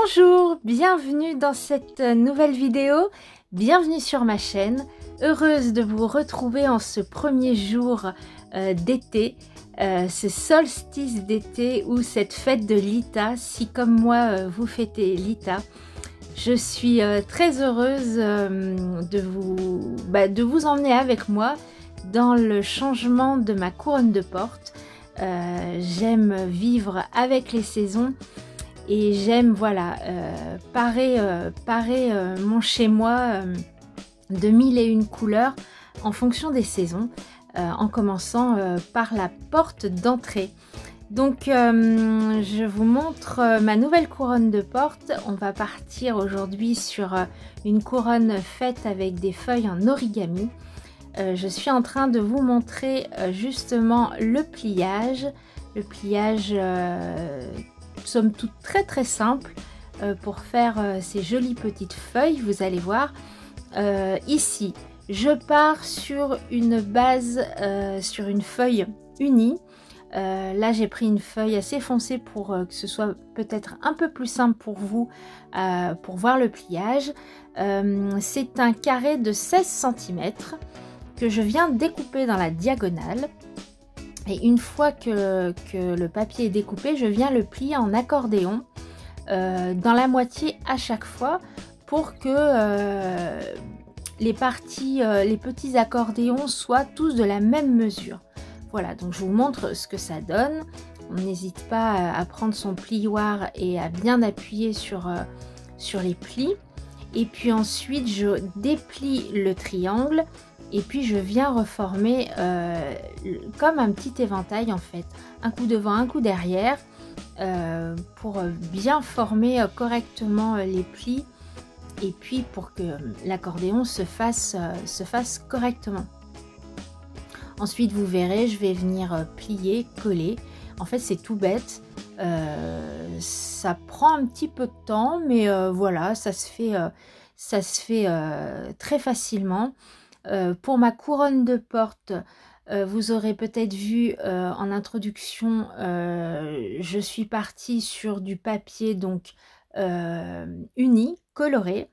Bonjour, bienvenue dans cette nouvelle vidéo, bienvenue sur ma chaîne. Heureuse de vous retrouver en ce premier jour d'été, ce solstice d'été ou cette fête de l'Ita, si comme moi vous fêtez l'Ita. Je suis très heureuse de vous emmener avec moi dans le changement de ma couronne de porte. J'aime vivre avec les saisons et j'aime parer mon chez-moi de mille et une couleurs en fonction des saisons, en commençant par la porte d'entrée. Donc je vous montre ma nouvelle couronne de porte. On va partir aujourd'hui sur une couronne faite avec des feuilles en origami. Je suis en train de vous montrer justement le pliage. Le pliage somme toute très simple pour faire ces jolies petites feuilles. Vous allez voir ici je pars sur une base, sur une feuille unie. Là j'ai pris une feuille assez foncée pour que ce soit peut-être un peu plus simple pour vous pour voir le pliage. C'est un carré de 16 cm que je viens découper dans la diagonale. Et une fois que le papier est découpé, je viens le plier en accordéon dans la moitié à chaque fois pour que les petits accordéons soient tous de la même mesure. Voilà, donc je vous montre ce que ça donne. On n'hésite pas à prendre son plioir et à bien appuyer sur les plis. Et puis ensuite, je déplie le triangle. Et puis je viens reformer comme un petit éventail en fait, un coup devant, un coup derrière, pour bien former correctement les plis et puis pour que l'accordéon se fasse correctement. Ensuite vous verrez, je vais venir plier, coller. En fait c'est tout bête, ça prend un petit peu de temps, mais voilà, ça se fait très facilement. Pour ma couronne de porte, vous aurez peut-être vu en introduction, je suis partie sur du papier donc uni, coloré.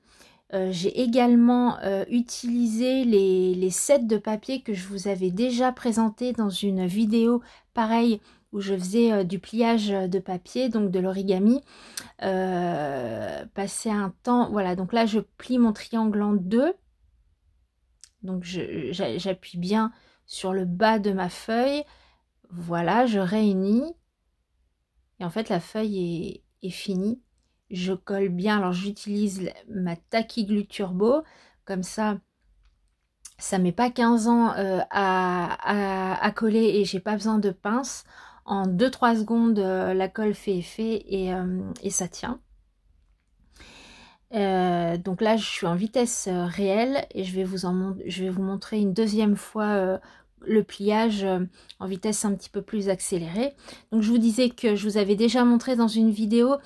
J'ai également utilisé les sets de papier que je vous avais déjà présenté dans une vidéo pareil où je faisais du pliage de papier, donc de l'origami. Passer un temps, voilà, donc là je plie mon triangle en deux. Donc j'appuie bien sur le bas de ma feuille. Voilà, je réunis. Et en fait, la feuille est finie. Je colle bien. Alors, j'utilise ma Tacky Glue Turbo. Comme ça met pas 15 ans à coller et j'ai pas besoin de pince. En 2-3 secondes, la colle fait effet et ça tient. Donc là je suis en vitesse réelle et je vais vous montrer une deuxième fois le pliage en vitesse un petit peu plus accélérée. Donc je vous disais que je vous avais déjà montré dans une vidéo,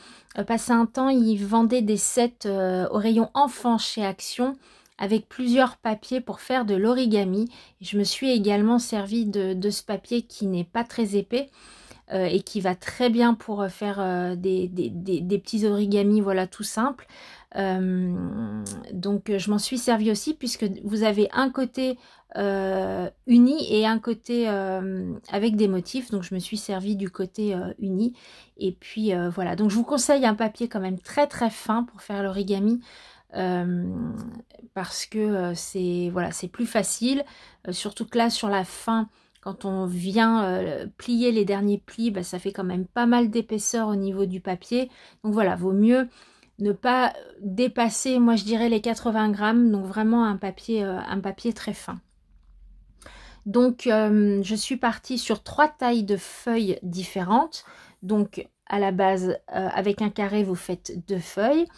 passé un temps ils vendaient des sets au rayon enfant chez Action avec plusieurs papiers pour faire de l'origami. Je me suis également servi de ce papier qui n'est pas très épais et qui va très bien pour faire des petits origamis, voilà, tout simple. Donc je m'en suis servi aussi puisque vous avez un côté uni et un côté avec des motifs, donc je me suis servi du côté uni et puis voilà, donc je vous conseille un papier quand même très fin pour faire l'origami parce que c'est plus facile, surtout que là sur la fin quand on vient plier les derniers plis, ça fait quand même pas mal d'épaisseur au niveau du papier, donc voilà, vaut mieux ne pas dépasser, moi je dirais les 80 grammes, donc vraiment un papier très fin. Donc je suis partie sur 3 tailles de feuilles différentes. Donc à la base, avec un carré, vous faites 2 feuilles.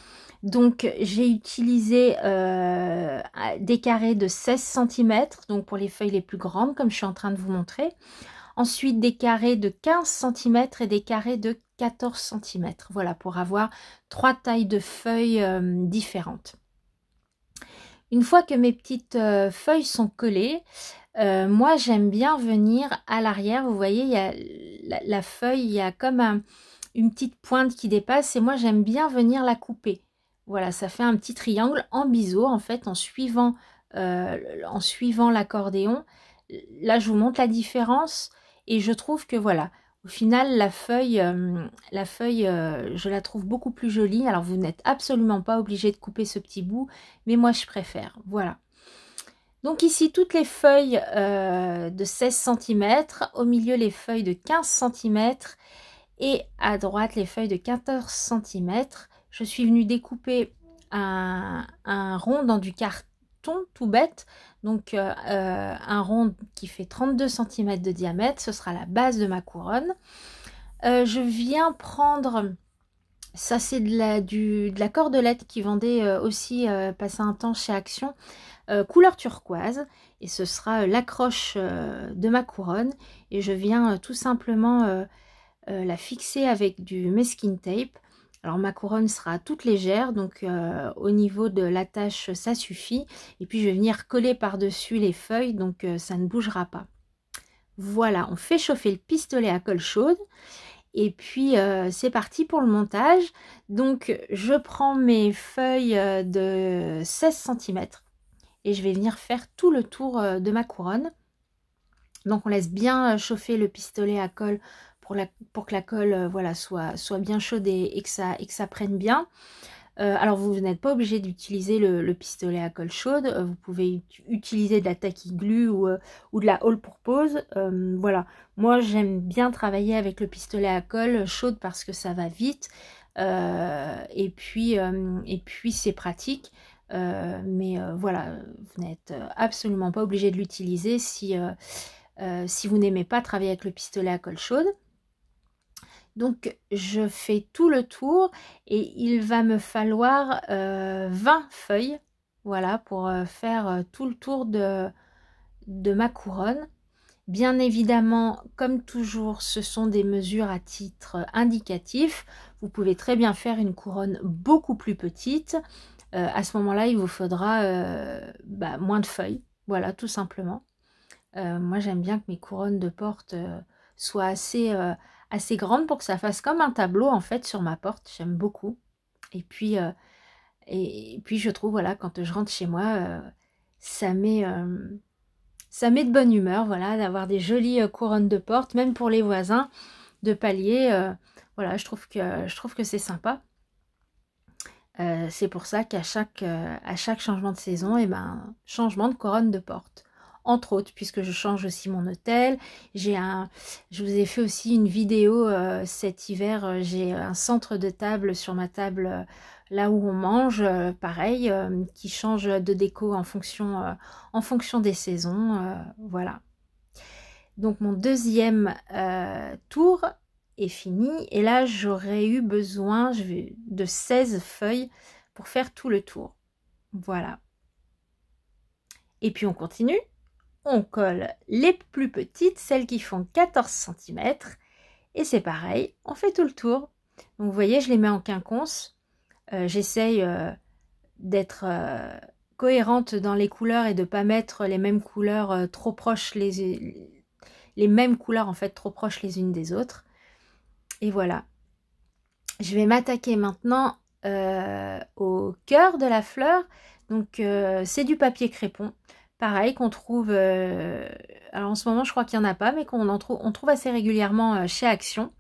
Donc j'ai utilisé des carrés de 16 cm, donc pour les feuilles les plus grandes, comme je suis en train de vous montrer. Ensuite des carrés de 15 cm et des carrés de 14 cm. Voilà, pour avoir 3 tailles de feuilles différentes. Une fois que mes petites feuilles sont collées, moi j'aime bien venir à l'arrière. Vous voyez, il y a la feuille, il y a comme une petite pointe qui dépasse et moi j'aime bien venir la couper. Voilà, ça fait un petit triangle en biseau en fait en suivant l'accordéon. Là je vous montre la différence et je trouve que voilà, au final la feuille je la trouve beaucoup plus jolie. Alors vous n'êtes absolument pas obligé de couper ce petit bout, mais moi je préfère. Voilà. Donc ici toutes les feuilles de 16 cm, au milieu les feuilles de 15 cm et à droite les feuilles de 14 cm. Je suis venue découper un rond dans du carton tout bête, donc un rond qui fait 32 cm de diamètre, ce sera la base de ma couronne. Je viens prendre, ça c'est de la cordelette qui vendait aussi passer un temps chez Action, couleur turquoise, et ce sera l'accroche de ma couronne, et je viens tout simplement la fixer avec du masking tape. Alors ma couronne sera toute légère, donc au niveau de l'attache ça suffit, et puis je vais venir coller par dessus les feuilles, donc ça ne bougera pas. Voilà, on fait chauffer le pistolet à colle chaude et puis c'est parti pour le montage. Donc je prends mes feuilles de 16 cm et je vais venir faire tout le tour de ma couronne. Donc on laisse bien chauffer le pistolet à colle pour que la colle voilà, soit bien chaude et que ça prenne bien. Alors vous n'êtes pas obligé d'utiliser le pistolet à colle chaude, vous pouvez utiliser de la tacky glue ou de la all pour pose. Voilà, moi j'aime bien travailler avec le pistolet à colle chaude parce que ça va vite et puis c'est pratique. Mais voilà, vous n'êtes absolument pas obligé de l'utiliser si vous n'aimez pas travailler avec le pistolet à colle chaude. Donc je fais tout le tour et il va me falloir 20 feuilles, voilà, pour faire tout le tour de ma couronne. Bien évidemment, comme toujours, ce sont des mesures à titre indicatif. Vous pouvez très bien faire une couronne beaucoup plus petite. À ce moment-là, il vous faudra moins de feuilles, voilà, tout simplement. Moi, j'aime bien que mes couronnes de porte soient assez grande pour que ça fasse comme un tableau en fait sur ma porte. J'aime beaucoup. Et puis je trouve voilà, quand je rentre chez moi, ça met de bonne humeur, voilà, d'avoir des jolies couronnes de porte, même pour les voisins de palier. Voilà, je trouve que c'est sympa. C'est pour ça qu'à chaque changement de saison, et ben changement de couronne de porte. Entre autres, puisque je change aussi mon hôtel. Je vous ai fait aussi une vidéo cet hiver. J'ai un centre de table sur ma table là où on mange, pareil, qui change de déco en fonction des saisons. Voilà. Donc mon deuxième tour est fini. Et là, j'aurais eu besoin de 16 feuilles pour faire tout le tour. Voilà. Et puis on continue. On colle les plus petites, celles qui font 14 cm. Et c'est pareil, on fait tout le tour. Donc vous voyez, je les mets en quinconce. J'essaye d'être cohérente dans les couleurs et de ne pas mettre les mêmes couleurs trop proches, les mêmes couleurs en fait trop proches les unes des autres. Et voilà. Je vais m'attaquer maintenant au cœur de la fleur. Donc c'est du papier crépon. Pareil, qu'on trouve, alors en ce moment je crois qu'il n'y en a pas, mais on trouve assez régulièrement chez Action.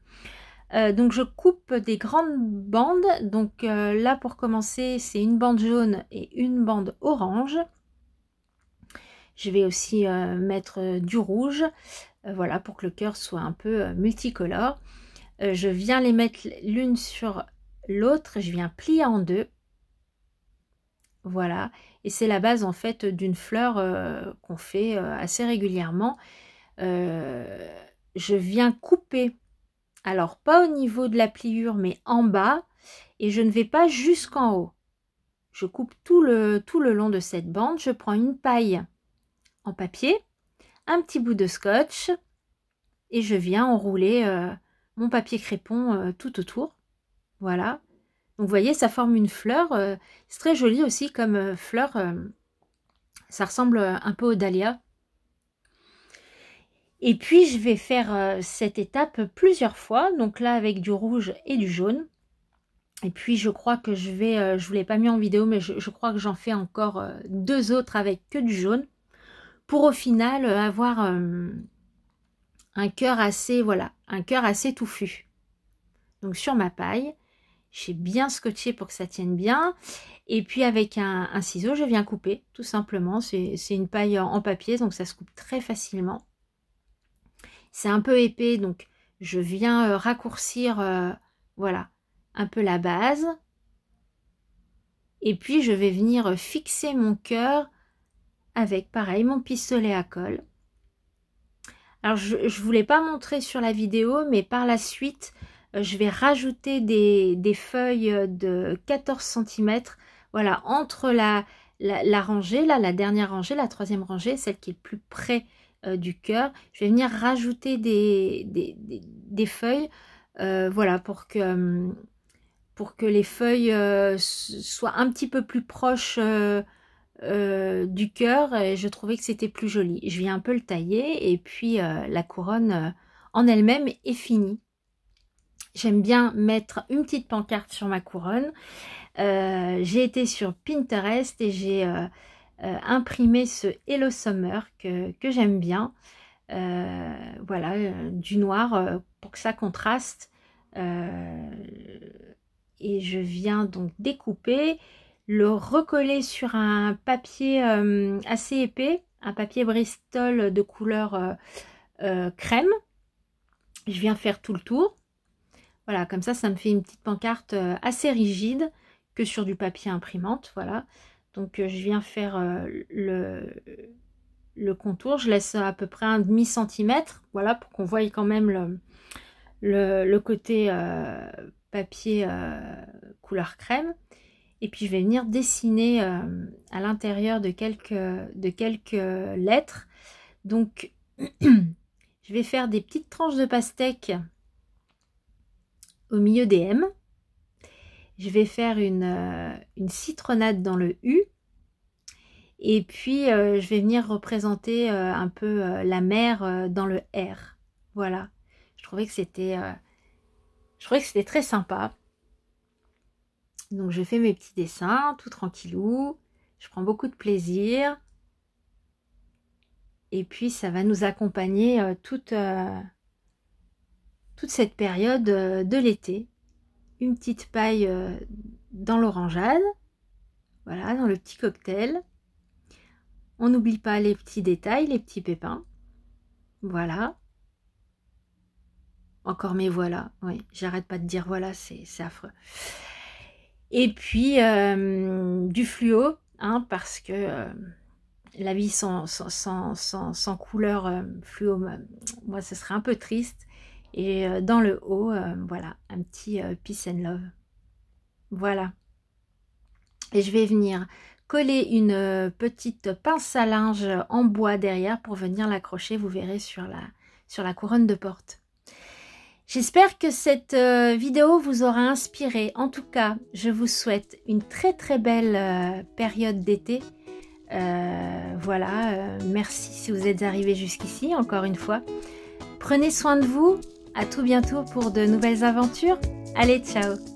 Donc je coupe des grandes bandes, donc là pour commencer c'est une bande jaune et une bande orange. Je vais aussi mettre du rouge, voilà, pour que le cœur soit un peu multicolore. Je viens les mettre l'une sur l'autre, je viens plier en deux. Voilà, et c'est la base en fait d'une fleur qu'on fait assez régulièrement. Je viens couper, alors pas au niveau de la pliure mais en bas, et je ne vais pas jusqu'en haut. Je coupe tout le long de cette bande. Je prends une paille en papier, un petit bout de scotch et je viens enrouler mon papier crépon tout autour. Voilà. Donc vous voyez, ça forme une fleur. C'est très joli aussi comme fleur. Ça ressemble un peu aux dahlias. Et puis je vais faire cette étape plusieurs fois, donc là avec du rouge et du jaune. Et puis je crois que je vais, je vous l'ai pas mis en vidéo, mais je crois que j'en fais encore 2 autres avec que du jaune, pour au final avoir un cœur assez, voilà, un cœur assez touffu. Donc sur ma paille, j'ai bien scotché pour que ça tienne bien. Et puis avec un ciseau, je viens couper, tout simplement. C'est une paille en papier, donc ça se coupe très facilement. C'est un peu épais, donc je viens raccourcir, voilà, un peu la base. Et puis je vais venir fixer mon cœur avec, pareil, mon pistolet à colle. Alors je ne vous l'ai pas montré sur la vidéo, mais par la suite, je vais rajouter des feuilles de 14 cm, voilà, entre la rangée, là, la dernière rangée, la 3e rangée, celle qui est le plus près du cœur. Je vais venir rajouter des feuilles, voilà, pour que les feuilles soient un petit peu plus proches du cœur, et je trouvais que c'était plus joli. Je viens un peu le tailler et puis la couronne en elle-même est finie. J'aime bien mettre une petite pancarte sur ma couronne. J'ai été sur Pinterest et j'ai imprimé ce Hello Summer que j'aime bien. Voilà, du noir pour que ça contraste. Et je viens donc découper, le recoller sur un papier assez épais, un papier Bristol de couleur crème. Je viens faire tout le tour. Voilà, comme ça me fait une petite pancarte assez rigide que sur du papier imprimante. Voilà, donc je viens faire le contour. Je laisse à peu près un demi-centimètre, voilà, pour qu'on voie quand même le côté papier couleur crème. Et puis je vais venir dessiner à l'intérieur de quelques lettres. Donc je vais faire des petites tranches de pastèque au milieu des M. Je vais faire une citronnade dans le U. Et puis je vais venir représenter un peu la mer dans le R. Voilà. Je trouvais que c'était très sympa. Donc je fais mes petits dessins tout tranquillou. Je prends beaucoup de plaisir. Et puis ça va nous accompagner toute cette période de l'été. Une petite paille dans l'orangeade. Voilà, dans le petit cocktail. On n'oublie pas les petits détails, les petits pépins. Voilà. Encore mes voilà. Oui, j'arrête pas de dire voilà, c'est affreux. Et puis du fluo, hein, parce que la vie sans couleur fluo, moi ce serait un peu triste. Et dans le haut, voilà, un petit peace and love. Voilà. Et je vais venir coller une petite pince à linge en bois derrière pour venir l'accrocher, vous verrez, sur la couronne de porte. J'espère que cette vidéo vous aura inspiré. En tout cas, je vous souhaite une très très belle période d'été. Voilà, merci si vous êtes arrivés jusqu'ici, encore une fois. Prenez soin de vous, à tout bientôt pour de nouvelles aventures. Allez, ciao!